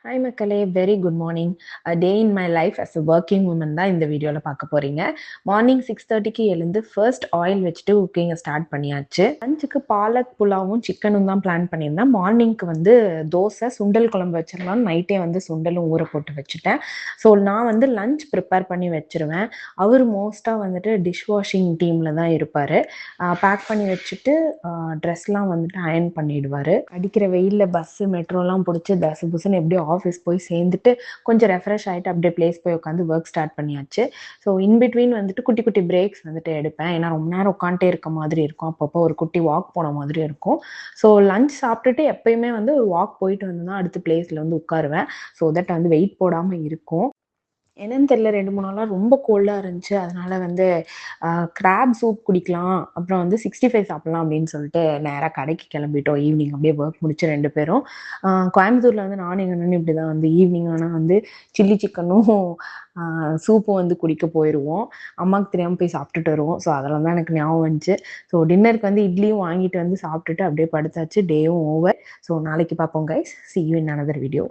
Hi மக்களே, very good morning. Day in my life as a working woman தான் இந்த வீடியோவில் பார்க்க போகிறீங்க. மார்னிங் 6:30க்கு எழுந்து ஃபர்ஸ்ட் ஆயில் வச்சுட்டு குக்கிங்கை ஸ்டார்ட் பண்ணியாச்சு. லஞ்சுக்கு பாலக் புலாவும் சிக்கனும் தான் பிளான் பண்ணியிருந்தேன். மார்னிங்க்கு வந்து தோசை சுண்டல் குழம்பு வச்சிடலாம், நைட்டே வந்து சுண்டலும் ஊற போட்டு வச்சுட்டேன். ஸோ நான் வந்து லஞ்ச் ப்ரிப்பேர் பண்ணி வச்சுருவேன். அவர் மோஸ்ட்டாக வந்துட்டு டிஷ் வாஷிங் டீமில் தான் இருப்பார். பேக் பண்ணி வச்சுட்டு ட்ரெஸ்லாம் வந்துட்டு அயர்ன் பண்ணிடுவார். அடிக்கிற வெயிலில் பஸ்ஸு மெட்ரோலாம் பிடிச்சி தசு புசுன்னு எப்படியோ ஆஃபீஸ் போய் சேர்ந்துட்டு கொஞ்சம் ரெஃப்ரெஷ் ஆகிட்டு அப்படியே பிளேஸ் போய் உட்காந்து ஒர்க் ஸ்டார்ட் பண்ணியாச்சு. ஸோ இன்பிட்வீன் வந்துட்டு குட்டி குட்டி பிரேக்ஸ் வந்துட்டு எடுப்பேன். ஏன்னா ரொம்ப நேரம் உட்காந்துட்டே இருக்க மாதிரி இருக்கும். அப்பப்போ ஒரு குட்டி வாக் போன மாதிரி இருக்கும். ஸோ லஞ்ச் சாப்பிட்டுட்டு எப்பயுமே வந்து ஒரு வாக் போயிட்டு வந்து தான் அடுத்த பிளேஸில் வந்து உட்காருவேன். ஸோ தட் வந்து வெயிட் போடாமல் இருக்கும். என்னன்னு தெரியல, 2-3 நாளாக ரொம்ப கோல்டாக இருந்துச்சு. அதனால வந்து கிராப் சூப் குடிக்கலாம், அப்புறம் வந்து 65 சாப்பிட்லாம் அப்படின்னு சொல்லிட்டு நேராக கடைக்கு கிளம்பிட்டோம். ஈவினிங் அப்படியே ஒர்க் முடிச்சு 2 பேரும் கோயம்புத்தூரில் வந்து நானும் எங்கள் அண்ணனும் இப்படி தான் வந்து ஈவினிங் ஆனால் வந்து சில்லி சிக்கனும் சூப்பும் வந்து குடிக்க போயிடுவோம். அம்மாவுக்கு தெரியாமல் போய் சாப்பிட்டுட்டு வருவோம். ஸோ அதெல்லாம் தான் எனக்கு ஞாபகம் வந்துச்சு. ஸோ டின்னருக்கு வந்து இட்லியும் வாங்கிட்டு வந்து சாப்பிட்டுட்டு அப்படியே படுத்தாச்சு. டேவும் ஓவர். ஸோ நாளைக்கு பார்ப்போம் guys. See you in another video.